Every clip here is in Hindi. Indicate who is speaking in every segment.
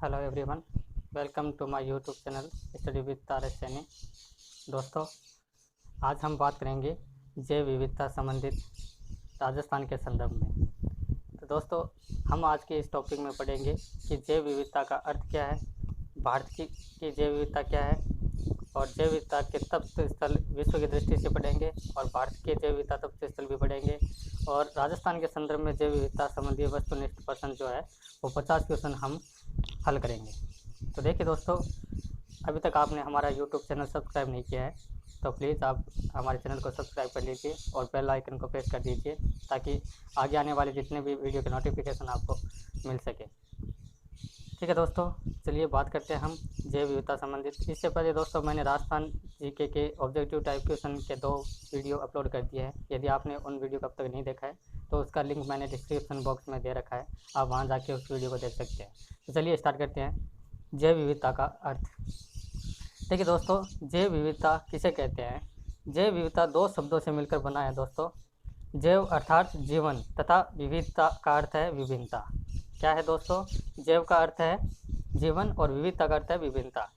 Speaker 1: Hello everyone, welcome to my YouTube channel study with Tarak Saini. दोस्तों, आज हम बात करेंगे जैव विविधता संबंधित राजस्थान के संदर्भ में। तो दोस्तों, हम आज के इस टॉपिक में पढ़ेंगे कि जैव विविधता का अर्थ क्या है, भारत की जैव विविधता क्या है और जैव विविधता के तप्त स्थल विश्व की दृष्टि से पढ़ेंगे और भारत के जैव विविधता तप्त स्थल भी पढ़ेंगे और राजस्थान के संदर्भ में जैव विविधता संबंधी वस्तुनिष्ठ प्रश्न जो है वो 50 क्वेश्चन हम हल करेंगे। तो देखिए दोस्तों, अभी तक आपने हमारा यूट्यूब चैनल सब्सक्राइब नहीं किया है तो प्लीज़ आप हमारे चैनल को सब्सक्राइब कर लीजिए और बेल आइकन को प्रेस कर दीजिए ताकि आगे आने वाले जितने भी वीडियो के नोटिफिकेशन आपको मिल सके। ठीक है दोस्तों, चलिए बात करते हैं हम जैव विविधता संबंधित। इससे पहले दोस्तों, मैंने राजस्थान जीके के ऑब्जेक्टिव टाइप क्वेश्चन के 2 वीडियो अपलोड कर दिए हैं। यदि आपने उन वीडियो को अब तक नहीं देखा है तो उसका लिंक मैंने डिस्क्रिप्शन बॉक्स में दे रखा है, आप वहां जाके उस वीडियो को देख सकते हैं। तो चलिए स्टार्ट करते हैं जैव विविधता का अर्थ। देखिए दोस्तों, जैव विविधता किसे कहते हैं? जैव विविधता 2 शब्दों से मिलकर बना है दोस्तों। जैव अर्थात जीवन तथा विविधता का अर्थ है विभिन्नता। क्या है दोस्तों? जैव का अर्थ है जीवन और विविधता का अर्थ है विभिन्नता।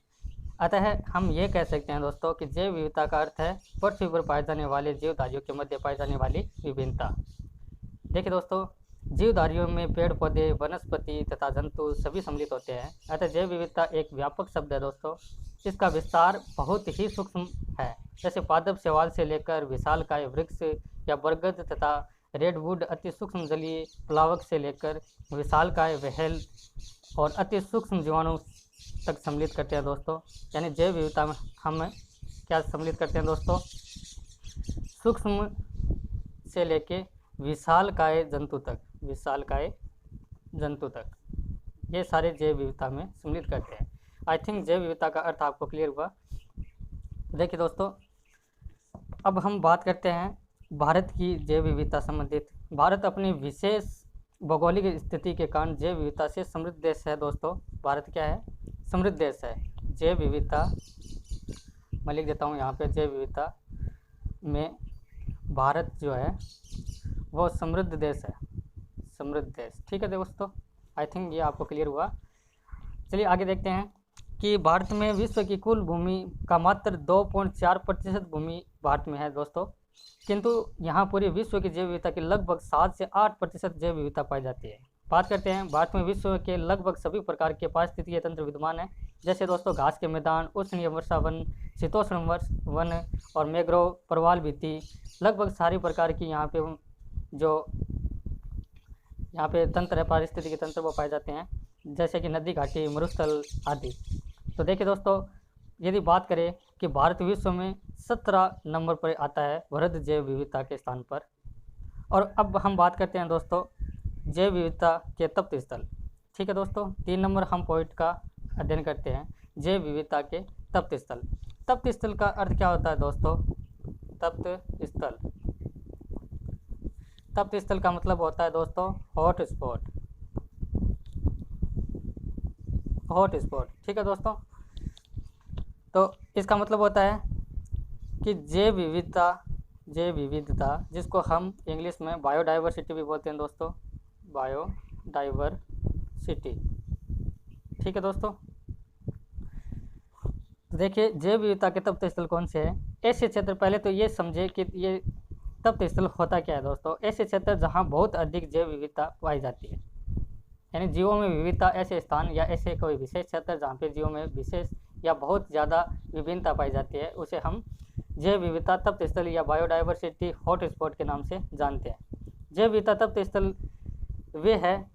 Speaker 1: अतः हम ये कह सकते हैं दोस्तों कि जैव विविधता का अर्थ है पृथ्वी पर पाए जाने वाले जीवधारियों के मध्य पाई जाने वाली विभिन्नता। देखिए दोस्तों, जीवधारियों में पेड़ पौधे, वनस्पति तथा जंतु सभी सम्मिलित होते हैं। अतः जैव विविधता एक व्यापक शब्द है दोस्तों। इसका विस्तार बहुत ही सूक्ष्म है। जैसे पादप शैवाल से लेकर विशालकाय वृक्ष या बरगद तथा रेडवुड, अति सूक्ष्म जलीय प्लावक से लेकर विशालकाय व्हेल और अति सूक्ष्म जीवाणु तक सम्मिलित करते हैं दोस्तों। यानी जैव विविधता में हम क्या सम्मिलित करते हैं दोस्तों? सूक्ष्म से लेके विशालकाय जंतु तक ये सारे जैव विविधता में सम्मिलित करते हैं। आई थिंक जैव विविधता का अर्थ आपको क्लियर हुआ। देखिए दोस्तों, अब हम बात करते हैं भारत की जैव विविधता संबंधित। भारत अपनी विशेष भौगोलिक स्थिति के कारण जैव विविधता से समृद्ध देश है दोस्तों। भारत क्या है? समृद्ध देश है। जैव विविधता मैं लिख देता हूँ यहाँ पे। जैव विविधता में भारत जो है वो समृद्ध देश है, समृद्ध देश। ठीक है दोस्तों, आई थिंक ये आपको क्लियर हुआ। चलिए आगे देखते हैं कि भारत में विश्व की कुल भूमि का मात्र 2.4% भूमि भारत में है दोस्तों, किंतु यहाँ पूरे विश्व की जैव विविधता की लगभग 7 से 8% जैव विविधता पाई जाती है। बात करते हैं, भारत में विश्व के लगभग सभी प्रकार के पारिस्थितिकीय तंत्र विद्यमान है। जैसे दोस्तों, घास के मैदान, उष्णीय वर्षा वन, शीतोष्ण वन और मैंग्रोव प्रवाल भित्ति, लगभग सारी प्रकार की यहाँ पे तंत्र है, पारिस्थितिकी तंत्र वो पाए जाते हैं, जैसे कि नदी, घाटी, मरुस्थल आदि। तो देखिए दोस्तों, यदि बात करें कि भारत विश्व में 17 नंबर पर आता है वृहद जैव विविधता के स्थान पर। और अब हम बात करते हैं दोस्तों जैव विविधता के तप्त स्थल। ठीक है दोस्तों, 3 नंबर हम पॉइंट का अध्ययन करते हैं, जैव विविधता के तप्त स्थल। तप्त स्थल का अर्थ क्या होता है दोस्तों? तप्त स्थल, तप्त स्थल का मतलब होता है दोस्तों हॉट स्पॉट, हॉट स्पॉट। ठीक है दोस्तों, तो इसका मतलब होता है कि जैव विविधता जिसको हम इंग्लिश में बायोडाइवर्सिटी भी बोलते हैं दोस्तों, बायोडाइवर्सिटी। ठीक है दोस्तों, देखिए जैव विविधता के तप्त स्थल कौन से हैं? ऐसे क्षेत्र, पहले तो ये समझे कि ये तप्त स्थल होता क्या है दोस्तों। ऐसे क्षेत्र जहाँ बहुत अधिक जैव विविधता पाई जाती है, यानी जीवों में विविधता। ऐसे स्थान या ऐसे कोई विशेष क्षेत्र जहाँ पे जीवों में विशेष या बहुत ज़्यादा विभिन्नता पाई जाती है, उसे हम जैव विविधता तप्त स्थल या बायोडाइवर्सिटी हॉट स्पॉट के नाम से जानते हैं। जैव विविधता तप्त स्थल वे है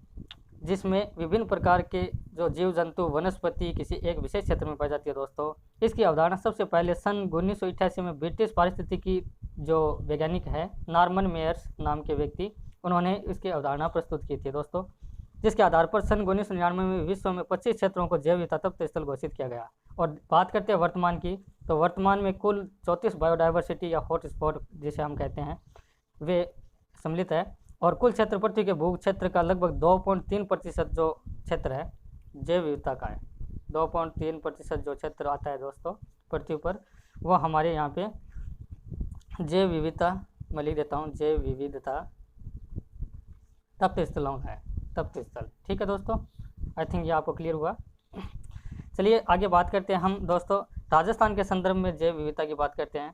Speaker 1: जिसमें विभिन्न प्रकार के जो जीव जंतु वनस्पति किसी एक विशेष क्षेत्र में पाई जाती है दोस्तों। इसकी अवधारणा सबसे पहले सन 1988 में ब्रिटिश पारिस्थितिकी जो वैज्ञानिक है नॉर्मन मेयर्स नाम के व्यक्ति, उन्होंने इसकी अवधारणा प्रस्तुत की थी दोस्तों, जिसके आधार पर सन 1999 में विश्व में 25 क्षेत्रों को जैव विविधता तप्त स्थल घोषित किया गया। और बात करते हैं वर्तमान की, तो वर्तमान में कुल 34 बायोडाइवर्सिटी या हॉट स्पॉट जिसे हम कहते हैं वे सम्मिलित है। और कुल क्षेत्र पृथ्वी के भू क्षेत्र का लगभग 2.3% जो क्षेत्र है जैव विविधता का है। 2.3% जो क्षेत्र आता है दोस्तों पृथ्वी पर, वो हमारे यहाँ पे जैव विविधता, मैं लिख देता हूँ, जैव विविधता तप्त स्थलों है, तप्त स्थल। ठीक है दोस्तों, आई थिंक ये आपको क्लियर हुआ। चलिए आगे बात करते हैं हम दोस्तों राजस्थान के संदर्भ में जैव विविधता की बात करते हैं।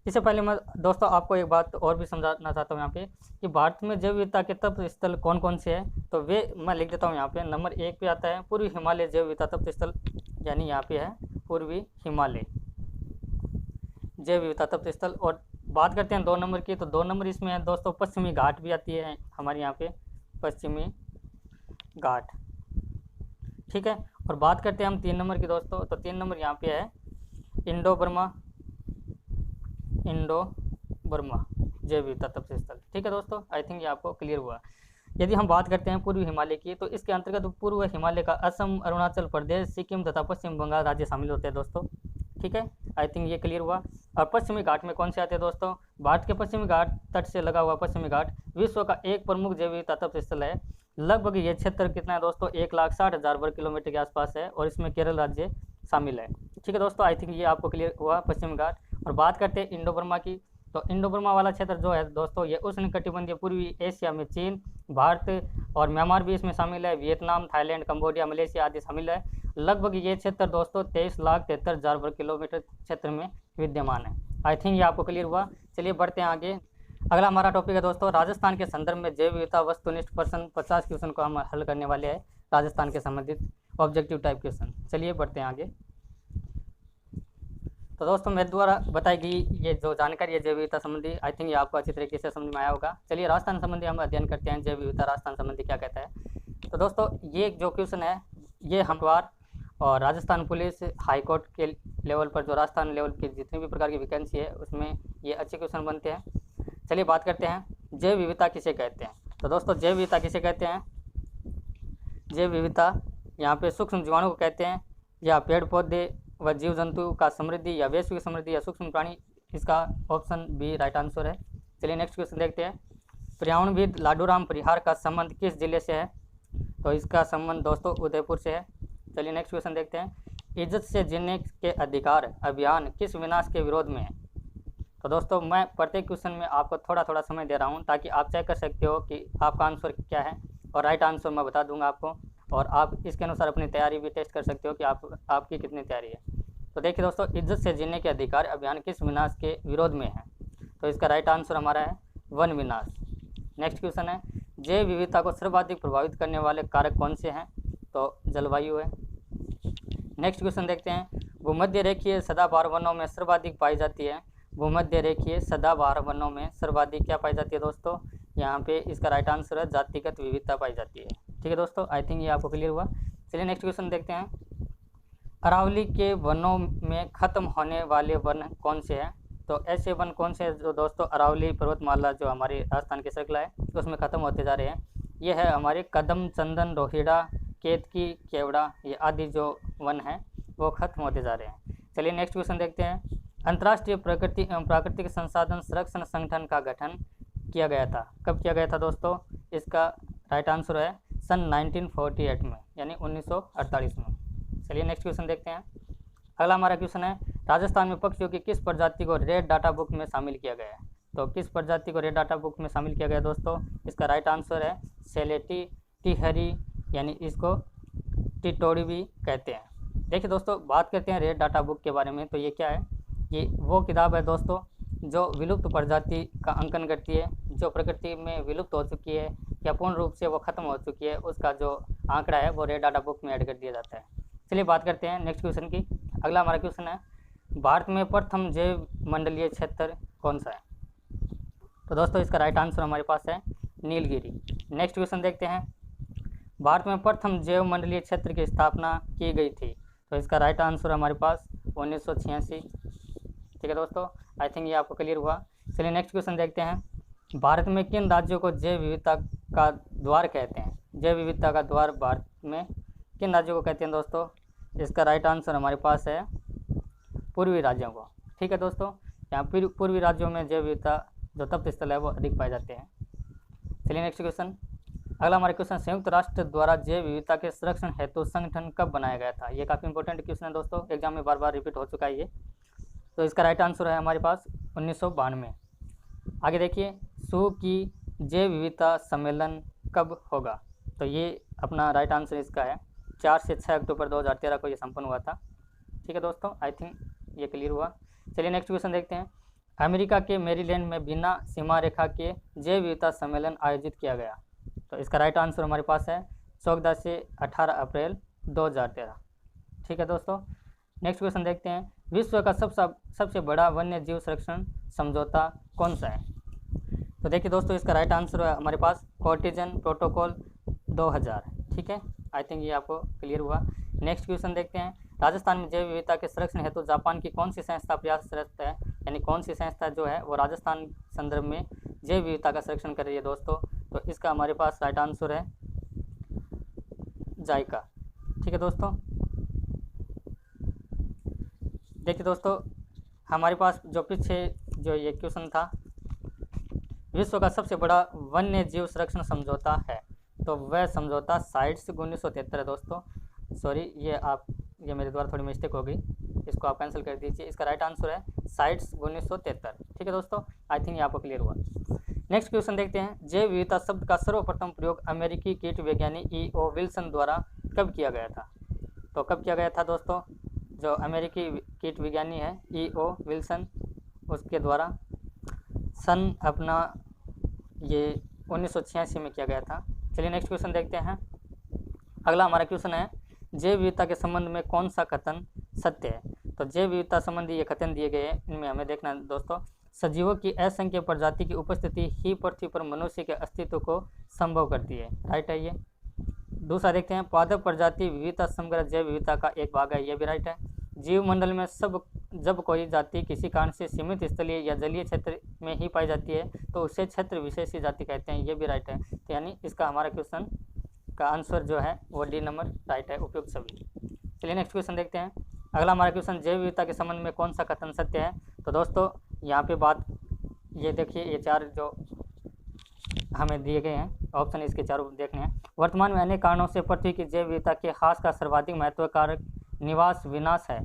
Speaker 1: इससे पहले मैं दोस्तों आपको एक बात और भी समझाना चाहता हूँ यहाँ पे कि भारत में जैव विविधता के तत्व स्थल कौन कौन से हैं। तो वे मैं लिख देता हूँ यहाँ पे। नंबर 1 पे आता है पूर्वी हिमालय जैव विविधता तत्व स्थल, यानी यहाँ पे है पूर्वी हिमालय जैव विविधता तत्व स्थल। और बात करते हैं 2 नंबर की, तो 2 नंबर इसमें है दोस्तों पश्चिमी घाट भी आती है हमारे यहाँ पे, पश्चिमी घाट, ठीक है। और बात करते हैं हम 3 नंबर की दोस्तों, तो 3 नंबर यहाँ पे है इंडो बर्मा जैव विविधता तत्व स्थल, ठीक है दोस्तों। आई थिंक ये आपको क्लियर हुआ। यदि हम बात करते हैं पूर्वी हिमालय की, तो इसके अंतर्गत पूर्व हिमालय का असम, अरुणाचल प्रदेश, सिक्किम तथा पश्चिम बंगाल राज्य शामिल होते हैं दोस्तों, ठीक है। आई थिंक ये क्लियर हुआ। और पश्चिमी घाट में कौन से आते हैं दोस्तों? भारत के पश्चिमी घाट तट से लगा हुआ पश्चिमी घाट विश्व का एक प्रमुख जैव विविधता तत्व स्थल है। लगभग ये क्षेत्र कितना है दोस्तों? 1,60,000 वर्ग किलोमीटर के आसपास है और इसमें केरल राज्य शामिल है, ठीक है दोस्तों। आई थिंक ये आपको क्लियर हुआ पश्चिमी घाट। और बात करते हैं इंडो बर्मा की, तो इंडो बर्मा वाला क्षेत्र जो है दोस्तों ये उष्णकटिबंधीय पूर्वी एशिया में चीन, भारत और म्यांमार भी इसमें शामिल है, वियतनाम, थाईलैंड, कंबोडिया, मलेशिया आदि शामिल है। लगभग ये क्षेत्र दोस्तों 23,73,000 वर्ग किलोमीटर क्षेत्र में विद्यमान है। आई थिंक ये आपको क्लियर हुआ। चलिए बढ़ते हैं आगे। अगला हमारा टॉपिक है दोस्तों राजस्थान के संदर्भ में जैव विविधता वस्तुनिष्ठ प्रश्न। 50 क्वेश्चन को हम हल करने वाले हैं राजस्थान के संबंधित ऑब्जेक्टिव टाइप क्वेश्चन। चलिए बढ़ते हैं आगे। तो दोस्तों मेरे द्वारा बताई गई ये जो जानकारी है जैव विविधता संबंधी, आई थिंक ये आपको अच्छी तरीके से समझ में आया होगा। चलिए राजस्थान संबंधी हम अध्ययन करते हैं, जैव विविधता राजस्थान संबंधी क्या कहता है। तो दोस्तों ये जो क्वेश्चन है ये हमवार और राजस्थान पुलिस, हाई कोर्ट के लेवल पर जो राजस्थान लेवल की जितनी भी प्रकार की वैकेंसी है उसमें ये अच्छे क्वेश्चन बनते हैं। चलिए बात करते हैं जैव विविधता किसे कहते हैं। तो दोस्तों जैव विविधता किसे कहते हैं? जैव विविधता यहाँ पे सूक्ष्म जीवाणु को कहते हैं, या पेड़ पौधे व जीव जंतु का समृद्धि, या वैश्विक समृद्धि, या सूक्ष्म प्राणी। इसका ऑप्शन बी राइट आंसर है। चलिए नेक्स्ट क्वेश्चन देखते हैं। पर्यावरणविद लाडूराम परिहार का संबंध किस जिले से है? तो इसका संबंध दोस्तों उदयपुर से है। चलिए नेक्स्ट क्वेश्चन देखते हैं। इज्जत से जीने के अधिकार अभियान किस विनाश के विरोध में है? तो दोस्तों मैं प्रत्येक क्वेश्चन में आपको थोड़ा थोड़ा समय दे रहा हूं ताकि आप चेक कर सकते हो कि आपका आंसर क्या है, और राइट आंसर मैं बता दूंगा आपको, और आप इसके अनुसार अपनी तैयारी भी टेस्ट कर सकते हो कि आपकी कितनी तैयारी है। तो देखिए दोस्तों इज्जत से जीने के अधिकार अभियान किस विनाश के विरोध में है? तो इसका राइट आंसर हमारा है वन विनाश। नेक्स्ट क्वेश्चन है जैव विविधता को सर्वाधिक प्रभावित करने वाले कारक कौन से हैं? तो जलवायु है। नेक्स्ट क्वेश्चन देखते हैं। भूमध्य रेखीय सदाबहार वनों में सर्वाधिक पाई जाती है। भूमध्य रेखीय सदाबहार वनों में सर्वाधिक क्या पाई जाती है दोस्तों? यहाँ पे इसका राइट आंसर है जातिगत विविधता पाई जाती है, ठीक है दोस्तों। आई थिंक ये आपको क्लियर हुआ। चलिए नेक्स्ट क्वेश्चन देखते हैं। अरावली के वनों में खत्म होने वाले वन कौन से हैं? तो ऐसे वन कौन से हैं जो दोस्तों अरावली पर्वतमाला जो हमारी राजस्थान की श्रृंखला है उसमें ख़त्म होते जा रहे हैं? ये है हमारे कदम, चंदन, रोहिड़ा, केतकी, केवड़ा, ये आदि जो वन हैं वो खत्म होते जा रहे हैं। चलिए नेक्स्ट क्वेश्चन देखते हैं। अंतर्राष्ट्रीय प्राकृतिक संसाधन संरक्षण संगठन का गठन किया गया था। कब किया गया था दोस्तों? इसका राइट आंसर है सन 1948 में, यानी 1948 में। चलिए नेक्स्ट क्वेश्चन देखते हैं। अगला हमारा क्वेश्चन है राजस्थान में पक्षियों की किस प्रजाति को रेड डाटा बुक में शामिल किया गया है? तो किस प्रजाति को रेड डाटा बुक में शामिल किया गया दोस्तों? इसका राइट आंसर है सेलेटी टिहरी, यानी इसको टिटोड़ी भी कहते हैं। देखिए दोस्तों बात करते हैं रेड डाटा बुक के बारे में। तो ये क्या है? ये वो किताब है दोस्तों जो विलुप्त प्रजाति का अंकन करती है, जो प्रकृति में विलुप्त हो चुकी है या पूर्ण रूप से वो खत्म हो चुकी है, उसका जो आंकड़ा है वो रेड डाटा बुक में ऐड कर दिया जाता है। चलिए बात करते हैं नेक्स्ट क्वेश्चन की। अगला हमारा क्वेश्चन है भारत में प्रथम जैव मंडलीय क्षेत्र कौन सा है? तो दोस्तों इसका राइट आंसर हमारे पास है नीलगिरी। नेक्स्ट क्वेश्चन देखते हैं। भारत में प्रथम जैव मंडलीय क्षेत्र की स्थापना की गई थी। तो इसका राइट आंसर हमारे पास 1986, ठीक है दोस्तों। आई थिंक ये आपको क्लियर हुआ। चलिए नेक्स्ट क्वेश्चन देखते हैं। भारत में किन राज्यों को जैव विविधता का द्वार कहते हैं? जैव विविधता का द्वार भारत में किन राज्यों को कहते हैं दोस्तों? इसका राइट आंसर हमारे पास है पूर्वी राज्यों को, ठीक है दोस्तों। यहाँ पूर्वी राज्यों में जैव विविधता जो तप्त स्थल है वो अधिक पाए जाते हैं। चलिए नेक्स्ट क्वेश्चन। अगला हमारा क्वेश्चन संयुक्त राष्ट्र द्वारा जैव विविधता के संरक्षण हेतु संगठन कब बनाया गया था? ये काफ़ी इंपॉर्टेंट क्वेश्चन है दोस्तों, एग्जाम में बार बार रिपीट हो चुका है ये। तो इसका राइट आंसर है हमारे पास 1992। आगे देखिए सू की जैव विविधता सम्मेलन कब होगा? तो ये अपना राइट आंसर इसका है 4 से 6 अक्टूबर 2013 को ये संपन्न हुआ था। ठीक है दोस्तों, आई थिंक ये क्लियर हुआ। चलिए नेक्स्ट क्वेश्चन देखते हैं। अमेरिका के मैरीलैंड में बिना सीमा रेखा के जैव विविधता सम्मेलन आयोजित किया गया। तो इसका राइट आंसर हमारे पास है 14 से 18 अप्रैल 2013। ठीक है दोस्तों, नेक्स्ट क्वेश्चन देखते हैं। विश्व का सबसे बड़ा वन्य जीव संरक्षण समझौता कौन सा है? तो देखिए दोस्तों, इसका राइट आंसर है हमारे पास कोर्टिजन प्रोटोकॉल 2000। ठीक है, आई थिंक ये आपको क्लियर हुआ। नेक्स्ट क्वेश्चन देखते हैं। राजस्थान में जैव विविधता के संरक्षण हेतु जापान की कौन सी संस्था प्रयासरत है, यानी कौन सी संस्था जो है वो राजस्थान संदर्भ में जैव विविधता का संरक्षण कर रही है दोस्तों? तो इसका हमारे पास राइट आंसर है जायका। ठीक है दोस्तों, देखिए दोस्तों, हमारे पास जो पीछे जो ये क्वेश्चन था, विश्व का सबसे बड़ा वन्य जीव संरक्षण समझौता है, तो वह समझौता साइट्स 1973 है दोस्तों। सॉरी, ये मेरे द्वारा थोड़ी मिस्टेक हो गई, इसको आप कैंसिल कर दीजिए। इसका राइट आंसर है साइट्स 1973। ठीक है दोस्तों, आई थिंक ये आपको क्लियर हुआ। नेक्स्ट क्वेश्चन देखते हैं। जैव विविधता शब्द का सर्वप्रथम प्रयोग अमेरिकी कीट विज्ञानी E.O. विल्सन द्वारा कब किया गया था? तो कब किया गया था दोस्तों? जो अमेरिकी कीट विज्ञानी है E.O. विल्सन, उसके द्वारा सन अपना ये 1986 में किया गया था। चलिए नेक्स्ट क्वेश्चन देखते हैं। अगला हमारा क्वेश्चन है, जैव विविधता के संबंध में कौन सा कथन सत्य है? तो जैव विविधता संबंधी ये कथन दिए गए हैं, इनमें हमें देखना है दोस्तों। सजीवों की असंख्य प्रजाति की उपस्थिति ही पृथ्वी पर मनुष्य के अस्तित्व को संभव करती है, राइट है ये। दूसरा देखते हैं, पादप प्रजाति विविधता समग्र जैव विविधता का एक भाग है, ये भी राइट है। जीवमंडल में जब कोई जाति किसी कारण से सीमित स्थलीय या जलीय क्षेत्र में ही पाई जाती है तो उसे क्षेत्र विशेषी जाति कहते हैं, ये भी राइट है। तो यानी इसका हमारा क्वेश्चन का आंसर जो है वो डी नंबर राइट है, उपयुक्त सभी। चलिए नेक्स्ट क्वेश्चन देखते हैं। अगला हमारा क्वेश्चन, जैव विविधता के संबंध में कौन सा कथन सत्य है? तो दोस्तों यहाँ पे बात ये देखिए, ये 4 जो हमें दिए गए हैं ऑप्शन, इसके चारों देखने हैं। वर्तमान में अनेक कारणों से पृथ्वी की जैव विविधता के ह्रास का सर्वाधिक महत्व कारक निवास विनाश है,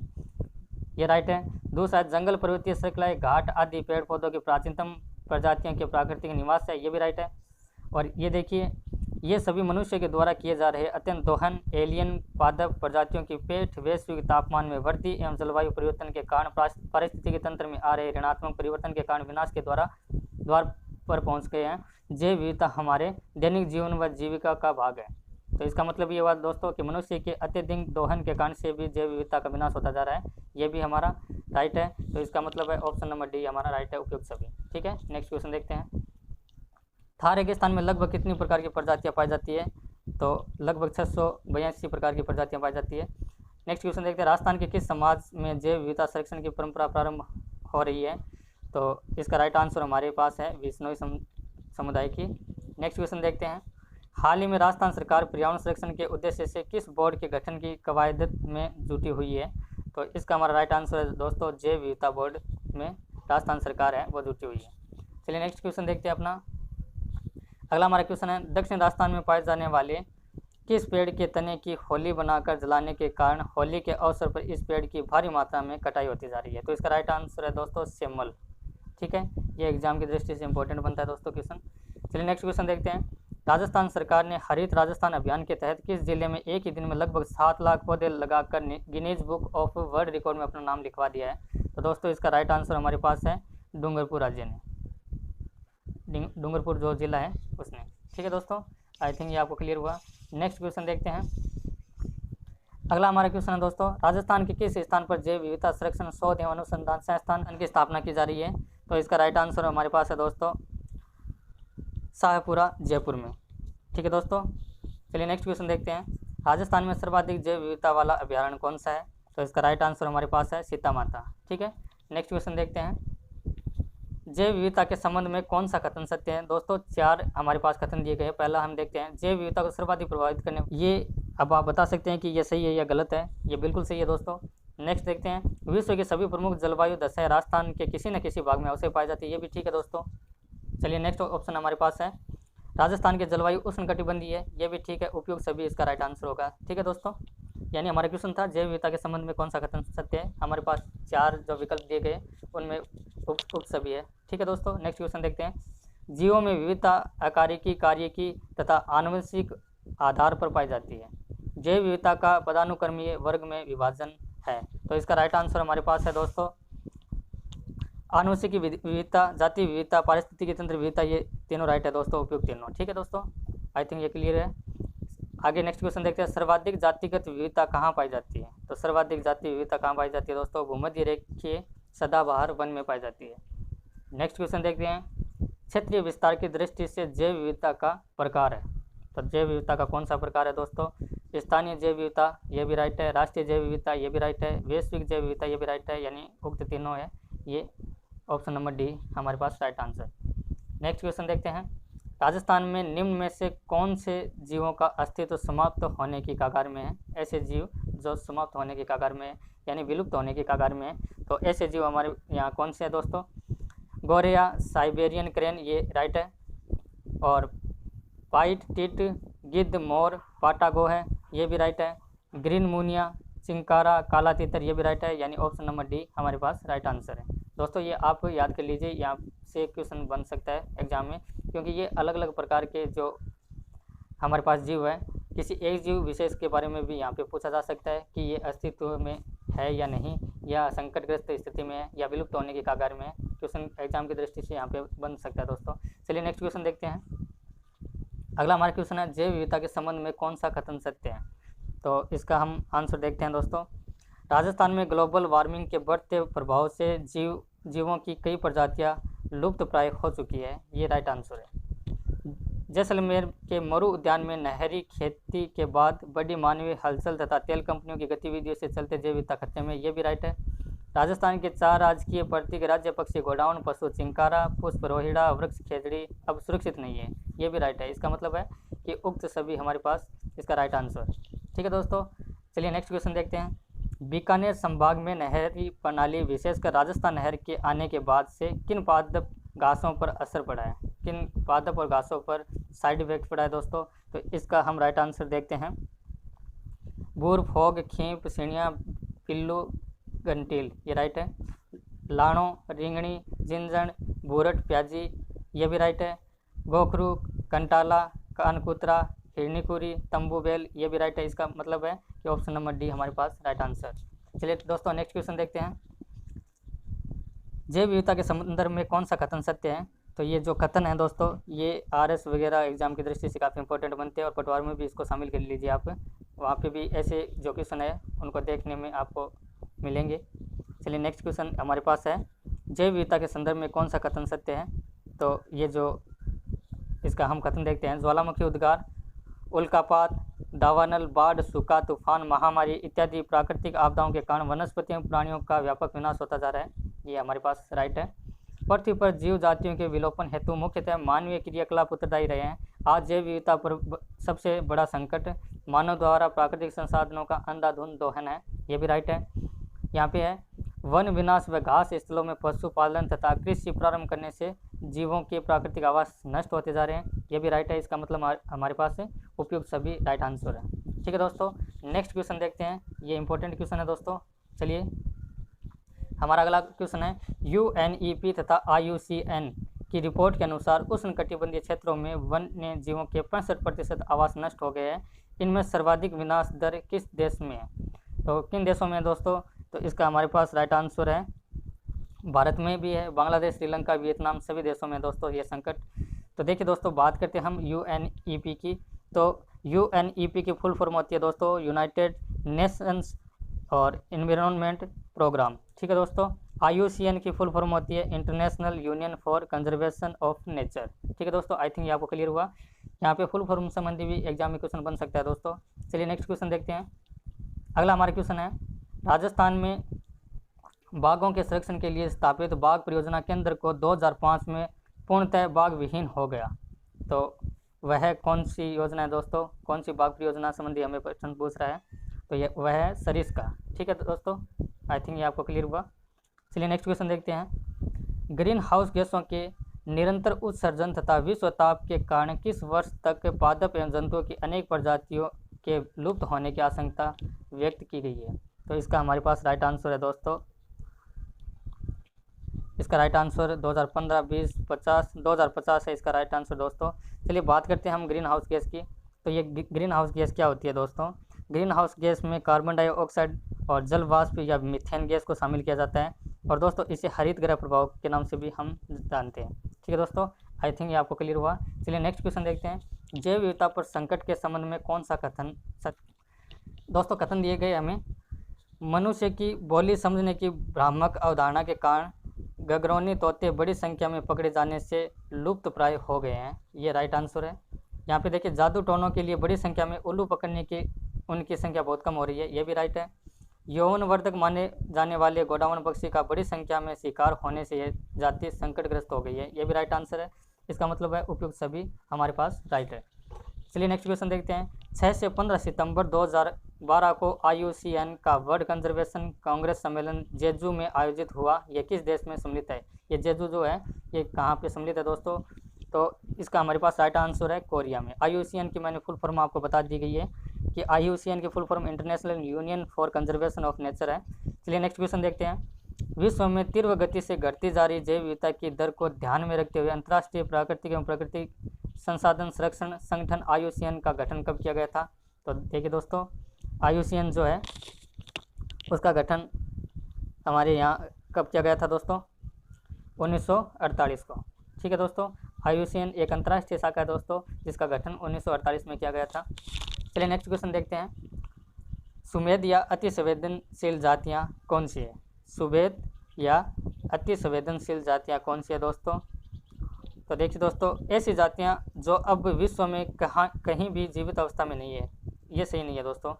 Speaker 1: ये राइट है। दूसरा, जंगल पर्वतीय श्रृंखलाएं घाट आदि पेड़ पौधों की प्राचीनतम प्रजातियों के प्राकृतिक निवास है, ये भी राइट है। और ये देखिए, ये सभी मनुष्य के द्वारा किए जा रहे अत्यंत दोहन एलियन पादप प्रजातियों की पेट वैश्विक तापमान में वृद्धि एवं जलवायु परिवर्तन के कारण पारिस्थितिकी तंत्र में आ रहे ऋणात्मक परिवर्तन के कारण विनाश के द्वार पर पहुंच गए हैं। जैव विविधता हमारे दैनिक जीवन व जीविका का भाग है। तो इसका मतलब ये हुआ दोस्तों कि मनुष्य के अत्यधिक दोहन के कारण से भी जैव विविधता का विनाश होता जा रहा है, ये भी हमारा राइट है। तो इसका मतलब है ऑप्शन नंबर डी हमारा राइट है, उपयुक्त सभी। ठीक है, नेक्स्ट क्वेश्चन देखते हैं। थार रेगिस्तान में लगभग कितनी प्रकार की प्रजातियां पाई जाती है? तो लगभग 682 प्रकार की प्रजातियां पाई जाती है। नेक्स्ट क्वेश्चन देखते हैं। राजस्थान के किस समाज में जैव विविधता संरक्षण की परंपरा प्रारंभ हो रही है? तो इसका राइट आंसर हमारे पास है विश्नोई समुदाय की। नेक्स्ट क्वेश्चन देखते हैं। हाल ही में राजस्थान सरकार पर्यावरण संरक्षण के उद्देश्य से किस बोर्ड के गठन की कवायद में जुटी हुई है? तो इसका हमारा राइट आंसर है दोस्तों जैव विविधता बोर्ड में राजस्थान सरकार है वो जुटी हुई है। चलिए नेक्स्ट क्वेश्चन देखते हैं अपना। अगला हमारा क्वेश्चन है, दक्षिण राजस्थान में पाए जाने वाले किस पेड़ के तने की होली बनाकर जलाने के कारण होली के अवसर पर इस पेड़ की भारी मात्रा में कटाई होती जा रही है? तो इसका राइट आंसर है दोस्तों सेमल। ठीक है, ये एग्जाम की दृष्टि से इंपॉर्टेंट बनता है दोस्तों क्वेश्चन। चलिए नेक्स्ट क्वेश्चन देखते हैं। राजस्थान सरकार ने हरित राजस्थान अभियान के तहत किस जिले में एक ही दिन में लगभग 7 लाख पौधे लगाकर Guinness book of world record में अपना नाम लिखवा दिया है? तो दोस्तों इसका राइट आंसर हमारे पास है डूंगरपुर राज्य ने, डूंगरपुर जो जिला है उसने। ठीक है दोस्तों, आई थिंक ये आपको क्लियर हुआ। नेक्स्ट क्वेश्चन देखते हैं। अगला हमारा क्वेश्चन है दोस्तों, राजस्थान के किस स्थान पर जैव विविधता संरक्षण शोध एवं अनुसंधान संस्थान की स्थापना की जा रही है? तो इसका राइट आंसर हमारे पास है दोस्तों शाहपुरा जयपुर में। ठीक है दोस्तों, चलिए नेक्स्ट क्वेश्चन देखते हैं। राजस्थान में सर्वाधिक जैव विविधता वाला अभ्यारण्य कौन सा है? तो इसका राइट आंसर हमारे पास है सीता माता। ठीक है, नेक्स्ट क्वेश्चन देखते हैं। जैव विविधता के संबंध में कौन सा कथन सत्य है? दोस्तों 4 हमारे पास कथन दिए गए हैं। पहला हम देखते हैं, जैव विविधता को सर्वाधिक प्रभावित करने, ये अब आप बता सकते हैं कि ये सही है या गलत है। ये बिल्कुल सही है दोस्तों। नेक्स्ट देखते हैं, विश्व के सभी प्रमुख जलवायु दशाएं राजस्थान के किसी न किसी भाग में अवश्य पाई जाती है, ये भी ठीक है दोस्तों। चलिए नेक्स्ट ऑप्शन हमारे पास है, राजस्थान के जलवायु उष्णकटिबंधीय है, ये भी ठीक है, उपयुक्त सभी इसका राइट आंसर होगा। ठीक है दोस्तों, यानी हमारा क्वेश्चन था जैव विविधता के संबंध में कौन सा कथन सत्य है। हमारे पास 4 जो विकल्प दिए गए उनमें उपयुक्त सभी है। ठीक है दोस्तों, नेक्स्ट क्वेश्चन देखते हैं। जीवों में विविधता आकारिकी, कार्यकी तथा आनुवंशिक आधार पर पाई जाती है। जैव विविधता का पदानुक्रमीय वर्ग में विभाजन है। तो इसका राइट आंसर हमारे पास है दोस्तों आनुवंशिक विविधता, जाति विविधता, पारिस्थितिकी तंत्र विविधता, ये तीनों राइट है दोस्तों, उपयुक्त तीनों। ठीक है दोस्तों, आई थिंक ये क्लियर है। आगे नेक्स्ट क्वेश्चन देखते हैं, सर्वाधिक जातिगत विविधता कहाँ पाई जाती है। तो सर्वाधिक जाति विविधता कहाँ पाई जाती है दोस्तों, भूमध्य रेखीय सदाबहार वन में पाई जाती है। नेक्स्ट क्वेश्चन देखते हैं, क्षेत्रीय विस्तार की दृष्टि से जैव विविधता का प्रकार है। तो जैव विविधता का कौन सा प्रकार है दोस्तों, स्थानीय जैव विविधता, ये भी राइट है, राष्ट्रीय जैव विविधता, ये भी राइट है, वैश्विक जैव विविधता, ये भी राइट है, यानी उक्त तीनों है, ये ऑप्शन नंबर डी हमारे पास राइट आंसर। नेक्स्ट क्वेश्चन देखते हैं, राजस्थान में निम्न में से कौन से जीवों का अस्तित्व समाप्त होने की कगार में है। ऐसे जीव जो समाप्त होने की कगार में है, यानी विलुप्त होने की कगार में है, तो ऐसे जीव हमारे यहाँ कौन से हैं दोस्तों, गोरेया, साइबेरियन क्रेन, ये राइट है, और पाइट, टिट, गिद्ध, मोर, पाटागो है, ये भी राइट है, ग्रीन मुनिया, चिंकारा, काला तीतर, ये भी राइट है, यानी ऑप्शन नंबर डी हमारे पास राइट आंसर है। दोस्तों ये आप याद कर लीजिए, यहाँ से क्वेश्चन बन सकता है एग्जाम में, क्योंकि ये अलग अलग प्रकार के जो हमारे पास जीव है, किसी एक जीव विशेष के बारे में भी यहाँ पे पूछा जा सकता है कि ये अस्तित्व में है या नहीं, या संकटग्रस्त स्थिति में है, या विलुप्त होने की कगार में है। क्वेश्चन एग्जाम की दृष्टि से यहाँ पे बन सकता है दोस्तों। चलिए नेक्स्ट क्वेश्चन देखते हैं। अगला हमारा क्वेश्चन है, जैव विविधता के संबंध में कौन सा कथन सत्य है। तो इसका हम आंसर देखते हैं दोस्तों। राजस्थान में ग्लोबल वार्मिंग के बढ़ते प्रभाव से जीवों की कई प्रजातियां लुप्त प्राय हो चुकी है, ये राइट आंसर है। जैसलमेर के मरु उद्यान में नहरी खेती के बाद बड़ी मानवीय हलचल तथा तेल कंपनियों की गतिविधियों से चलते जैव विविधता खतरे में, ये भी राइट है। राजस्थान के 4 राजकीय प्रतीक राज्य पक्षी गोडाउन पशु चिंकारा, पुष्प रोहिड़ा, वृक्ष खेजड़ी अब सुरक्षित नहीं है, ये भी राइट है। इसका मतलब है कि उक्त सभी हमारे पास इसका राइट आंसर। ठीक है दोस्तों, चलिए नेक्स्ट क्वेश्चन देखते हैं। बीकानेर संभाग में नहरी प्रणाली विशेषकर राजस्थान नहर के आने के बाद से किन पादप घासों पर असर पड़ा है, किन पादप और घासों पर साइड इफेक्ट पड़ा है दोस्तों। तो इसका हम राइट आंसर देखते हैं, बूर, फोग, खींप, सिणिया, पिल्लू, गंटील, ये राइट है। लाणो, रिंगणी, जिंजण, भूरट, प्याजी, ये भी राइट है। गोखरू, कंटाला, कानकुतरा, हिरनीकुरी, तंबूबेल, ये भी राइट है। इसका मतलब है कि ऑप्शन नंबर डी हमारे पास राइट आंसर। चलिए दोस्तों नेक्स्ट क्वेश्चन देखते हैं, जैव विविधता के संदर्भ में कौन सा कथन सत्य है। तो ये जो कथन है दोस्तों, ये आरएस वगैरह एग्जाम की दृष्टि से काफ़ी इंपॉर्टेंट बनते हैं, और पटवार में भी इसको शामिल कर लीजिए आप, वहाँ पे भी ऐसे जो क्वेश्चन है उनको देखने में आपको मिलेंगे। चलिए नेक्स्ट क्वेश्चन हमारे पास है, जैव विविधता के संदर्भ में कौन सा कथन सत्य है। तो ये जो इसका हम कथन देखते हैं, ज्वालामुखी उद्गार, उल्कापात, दावानल, बाढ़, सूखा, तूफान, महामारी इत्यादि प्राकृतिक आपदाओं के कारण वनस्पतियों प्राणियों का व्यापक विनाश होता जा रहा है, ये हमारे पास राइट है। पृथ्वी पर जीव जातियों के विलोपन हेतु मुख्यतः मानवीय क्रियाकलाप उत्तरदायी रहे हैं। आज जैव विविधता पर सबसे बड़ा संकट मानव द्वारा प्राकृतिक संसाधनों का अंधाधुंध दोहन है, ये भी राइट है। यहाँ पे है, वन विनाश व घास स्थलों में पशुपालन तथा कृषि प्रारंभ करने से जीवों के प्राकृतिक आवास नष्ट होते जा रहे हैं, ये भी राइट है। इसका मतलब हमारे पास है उपयुक्त सभी राइट आंसर है। ठीक है दोस्तों, नेक्स्ट क्वेश्चन देखते हैं, ये इंपॉर्टेंट क्वेश्चन है दोस्तों। चलिए हमारा अगला क्वेश्चन है, UNEP तथा IUCN की रिपोर्ट के अनुसार उष्णकटिबंधीय क्षेत्रों में वन्य जीवों के 65% आवास नष्ट हो गए हैं। इनमें सर्वाधिक विनाश दर किस देश में है। तो किन देशों में दोस्तों, तो इसका हमारे पास राइट आंसर है, भारत में भी है, बांग्लादेश, श्रीलंका, वियतनाम, सभी देशों में दोस्तों ये संकट। तो देखिए दोस्तों, बात करते हैं हम UNEP की। तो UNEP की फुल फॉर्म होती है दोस्तों यूनाइटेड नेशंस और एनवायरनमेंट प्रोग्राम। ठीक है दोस्तों, IUCN की फुल फॉर्म होती है international union for conservation of nature. ठीक है दोस्तों, आई थिंक ये आपको क्लियर हुआ। यहाँ पे फुल फॉर्म संबंधी भी एग्जाम में क्वेश्चन बन सकता है दोस्तों। चलिए नेक्स्ट क्वेश्चन देखते हैं। अगला हमारा क्वेश्चन है, राजस्थान में बाघों के संरक्षण के लिए स्थापित बाघ परियोजना केंद्र को 2005 में पूर्णतः बाघ विहीन हो गया। तो वह कौन सी योजना है दोस्तों, कौन सी बाघ परियोजना संबंधी हमें प्रश्न पूछ रहा है। तो ये वह है सरिस का। ठीक है दोस्तों, आई थिंक ये आपको क्लियर हुआ। चलिए नेक्स्ट क्वेश्चन देखते हैं, ग्रीन हाउस गैसों के निरंतर उत्सर्जन तथा विश्व ताप के कारण किस वर्ष तक पादप एवं जंतुओं की अनेक प्रजातियों के लुप्त होने की आशंका व्यक्त की गई है। तो इसका हमारे पास राइट आंसर है दोस्तों, इसका राइट आंसर 2015, 20, 50, 2050 है इसका राइट आंसर दोस्तों। चलिए बात करते हैं हम ग्रीन हाउस गैस की। तो ये ग्रीन हाउस गैस क्या होती है दोस्तों, ग्रीन हाउस गैस में कार्बन डाइऑक्साइड और जल वाष्प या मीथेन गैस को शामिल किया जाता है। और दोस्तों इसे हरित गृह प्रभाव के नाम से भी हम जानते हैं। ठीक है दोस्तों, आई थिंक ये आपको क्लियर हुआ। चलिए नेक्स्ट क्वेश्चन देखते हैं। जैव विविधता पर संकट के संबंध में कौन सा कथन दोस्तों कथन दिए गए हमें। मनुष्य की बोली समझने की भ्रामक अवधारणा के कारण गगरौनी तोते बड़ी संख्या में पकड़े जाने से लुप्त प्राय हो गए हैं। ये राइट आंसर है। यहाँ पे देखिए जादू टोनों के लिए बड़ी संख्या में उल्लू पकड़ने की उनकी संख्या बहुत कम हो रही है। ये भी राइट है। यौनवर्धक माने जाने वाले गोडावण पक्षी का बड़ी संख्या में शिकार होने से यह जाति संकटग्रस्त हो गई है। ये भी राइट आंसर है। इसका मतलब है उपयुक्त सभी हमारे पास राइट है। चलिए नेक्स्ट क्वेश्चन देखते हैं। 6 से 15 सितंबर 2012 को IUCN का वर्ल्ड कंजर्वेशन कांग्रेस सम्मेलन जेजू में आयोजित हुआ। यह किस देश में सम्मिलित है। ये जेजू जो है ये कहाँ पे सम्मिलित है दोस्तों। तो इसका हमारे पास राइट आंसर है कोरिया में। IUCN की मैंने फुल फॉर्म आपको बता दी गई है कि IUCN की full form international union for conservation of nature है। चलिए नेक्स्ट क्वेश्चन देखते हैं। विश्व में तीव्र गति से घटती जा रही जैव विविधता की दर को ध्यान में रखते हुए अंतर्राष्ट्रीय प्राकृतिक एवं प्राकृतिक संसाधन संरक्षण संगठन IUCN का गठन कब किया गया था। तो देखिए दोस्तों IUCN जो है उसका गठन हमारे यहाँ कब किया गया था दोस्तों 1948 को। ठीक है दोस्तों, IUCN एक अंतर्राष्ट्रीय शाखा है दोस्तों जिसका गठन 1948 में किया गया था। चलिए नेक्स्ट क्वेश्चन देखते हैं। सुमेध या अति संवेदनशील जातियाँ कौन सी है। सुमेध या अति संवेदनशील जातियाँ कौन सी है दोस्तों। तो देखिए दोस्तों ऐसी जातियाँ जो अब विश्व में कहीं भी जीवित अवस्था में नहीं है, ये सही नहीं है दोस्तों।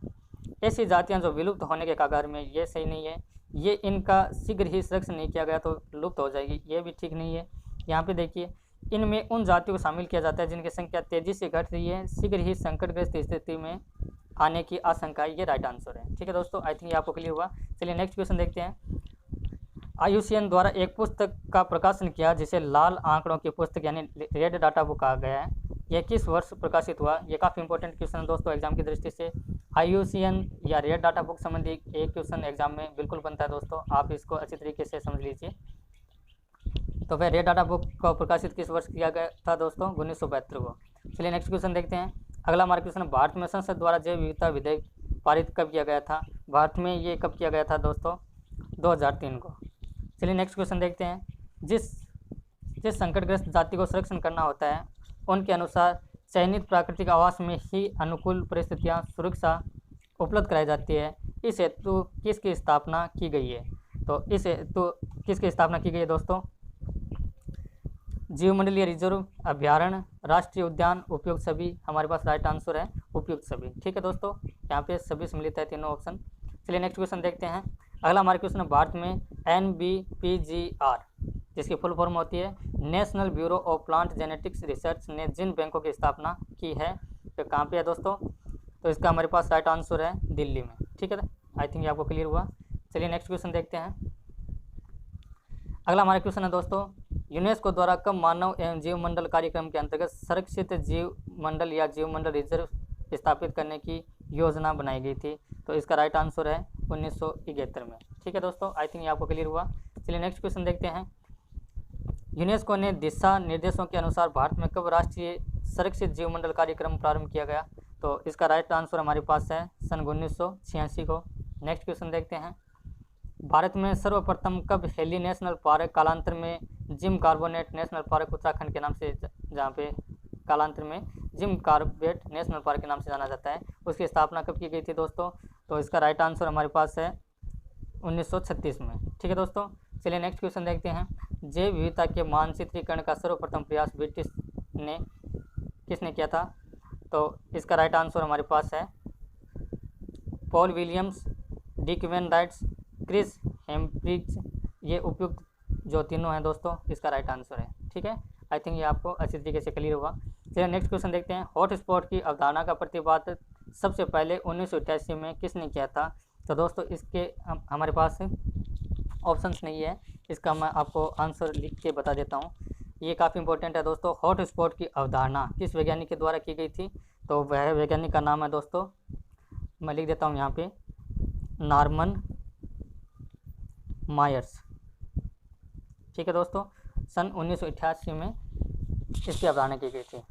Speaker 1: ऐसी जातियाँ जो विलुप्त होने के कगार में, ये सही नहीं है। ये इनका शीघ्र ही संरक्षण नहीं किया गया तो लुप्त हो जाएगी, ये भी ठीक नहीं है। यहाँ पे देखिए इनमें उन जातियों को शामिल किया जाता है जिनकी संख्या तेज़ी से घट रही है, शीघ्र ही संकटग्रस्त स्थिति में आने की आशंका है। ये राइट आंसर है। ठीक है दोस्तों, आई थिंक ये आपको क्लियर हुआ। चलिए नेक्स्ट क्वेश्चन देखते हैं। IUCN द्वारा एक पुस्तक का प्रकाशन किया जिसे लाल आंकड़ों की पुस्तक यानी रेड डाटा बुक कहा गया है। यह किस वर्ष प्रकाशित हुआ। ये काफ़ी इंपॉर्टेंट क्वेश्चन है दोस्तों एग्जाम की दृष्टि से। IUCN या रेड डाटा बुक संबंधी एक क्वेश्चन एग्जाम में बिल्कुल बनता है दोस्तों, आप इसको अच्छी तरीके से समझ लीजिए। तो वह रेड डाटा बुक को प्रकाशित किस वर्ष किया गया था दोस्तों 1972 को। चलिए नेक्स्ट क्वेश्चन देखते हैं। अगला हमारा क्वेश्चन, भारत में संसद द्वारा जैव विविधता विधेयक पारित कब किया गया था। भारत में ये कब किया गया था दोस्तों 2003 को। चलिए नेक्स्ट क्वेश्चन देखते हैं। जिस संकटग्रस्त जाति को संरक्षण करना होता है उनके अनुसार चयनित प्राकृतिक आवास में ही अनुकूल परिस्थितियां सुरक्षा उपलब्ध कराई जाती है। इस हेतु किसकी स्थापना की गई है। तो इस हेतु किसकी स्थापना की गई है दोस्तों। जीवमंडलीय रिजर्व, अभ्यारण्य, राष्ट्रीय उद्यान, उपयुक्त सभी हमारे पास राइट आंसर है उपयुक्त सभी। ठीक है दोस्तों, यहाँ पे सभी सम्मिलित है तीनों ऑप्शन। चलिए नेक्स्ट क्वेश्चन देखते हैं। अगला हमारा क्वेश्चन है, भारत में NBPGR जिसकी फुल फॉर्म होती है national bureau of plant genetics research ने जिन बैंकों की स्थापना की है तो कहाँ पे है दोस्तों। तो इसका हमारे पास राइट आंसर है दिल्ली में। ठीक है, आई थिंक ये आपको क्लियर हुआ। चलिए नेक्स्ट क्वेश्चन देखते हैं। अगला हमारा क्वेश्चन है दोस्तों, यूनेस्को द्वारा कब मानव एवं जीवमंडल कार्यक्रम के अंतर्गत संरक्षित जीव मंडल या जीवमंडल रिजर्व स्थापित करने की योजना बनाई गई थी। तो इसका राइट आंसर है 1971 में। ठीक है दोस्तों, आई थिंक ये आपको क्लियर हुआ। चलिए नेक्स्ट क्वेश्चन देखते हैं। यूनेस्को ने दिशा निर्देशों के अनुसार भारत में कब राष्ट्रीय संरक्षित जीवमंडल कार्यक्रम प्रारंभ किया गया। तो इसका राइट आंसर हमारे पास है सन 1986 को। नेक्स्ट क्वेश्चन देखते हैं। भारत में सर्वप्रथम कब हेली नेशनल पार्क कालांतर में gym carbonate national park Uttarakhand के नाम से, जहाँ पे कालांतर में जिम कार्बेट नेशनल पार्क के नाम से जाना जाता है, उसकी स्थापना कब की गई थी दोस्तों। तो इसका राइट आंसर हमारे पास है 1936 में। ठीक है दोस्तों, चलिए नेक्स्ट क्वेश्चन देखते हैं। जैव विविधता के मानचित्रीकरण का सर्वप्रथम प्रयास ब्रिटिश ने किसने किया था। तो इसका राइट आंसर हमारे पास है Paul Williams, Dick Van Wrights, Chris Hembridge. ये उपयुक्त जो तीनों हैं दोस्तों, इसका राइट आंसर है। ठीक है, आई थिंक ये आपको अच्छी तरीके से क्लियर हुआ। चलिए नेक्स्ट क्वेश्चन देखते हैं। हॉट स्पॉट की अवधारणा का प्रतिपादन सबसे पहले 1988 में किसने किया था। तो दोस्तों इसके हमारे पास ऑप्शंस नहीं है, इसका मैं आपको आंसर लिख के बता देता हूँ। ये काफ़ी इंपॉर्टेंट है दोस्तों। हॉट स्पॉट की अवधारणा किस वैज्ञानिक के द्वारा की गई थी। तो वह वैज्ञानिक का नाम है दोस्तों, मैं लिख देता हूँ यहाँ पे, नॉर्मन मायर्स। ठीक है दोस्तों, सन 1988 में इसकी अवधारणा की गई थी।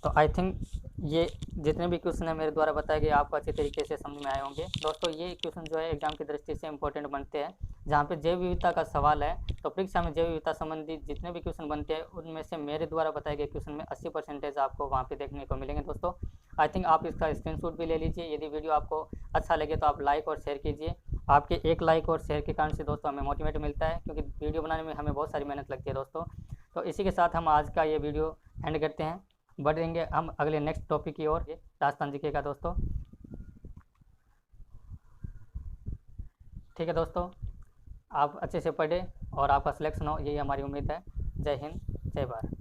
Speaker 1: तो आई थिंक ये जितने भी क्वेश्चन है मेरे द्वारा बताए गए आपको अच्छे तरीके से समझ में आए होंगे। दोस्तों ये क्वेश्चन जो है एग्जाम की दृष्टि से इंपॉर्टेंट बनते हैं। जहाँ पे जैव विविधता का सवाल है तो परीक्षा में जैव विविधता संबंधी जितने भी क्वेश्चन बनते हैं उनमें से मेरे द्वारा बताए गए क्वेश्चन में 80% आपको वहाँ पे देखने को मिलेंगे। दोस्तों आई थिंक आप इसका स्क्रीनशॉट भी ले लीजिए। यदि वीडियो आपको अच्छा लगे तो आप लाइक और शेयर कीजिए। आपके एक लाइक और शेयर के कारण से दोस्तों हमें मोटिवेट मिलता है, क्योंकि वीडियो बनाने में हमें बहुत सारी मेहनत लगती है दोस्तों। तो इसी के साथ हम आज का ये वीडियो एंड करते हैं। बढ़ेंगे हम अगले नेक्स्ट टॉपिक की ओर। राजस्थान जीके का दोस्तों। ठीक है दोस्तों, आप अच्छे से पढ़े और आपका सिलेक्शन हो, यही हमारी उम्मीद है। जय हिंद, जय भारत।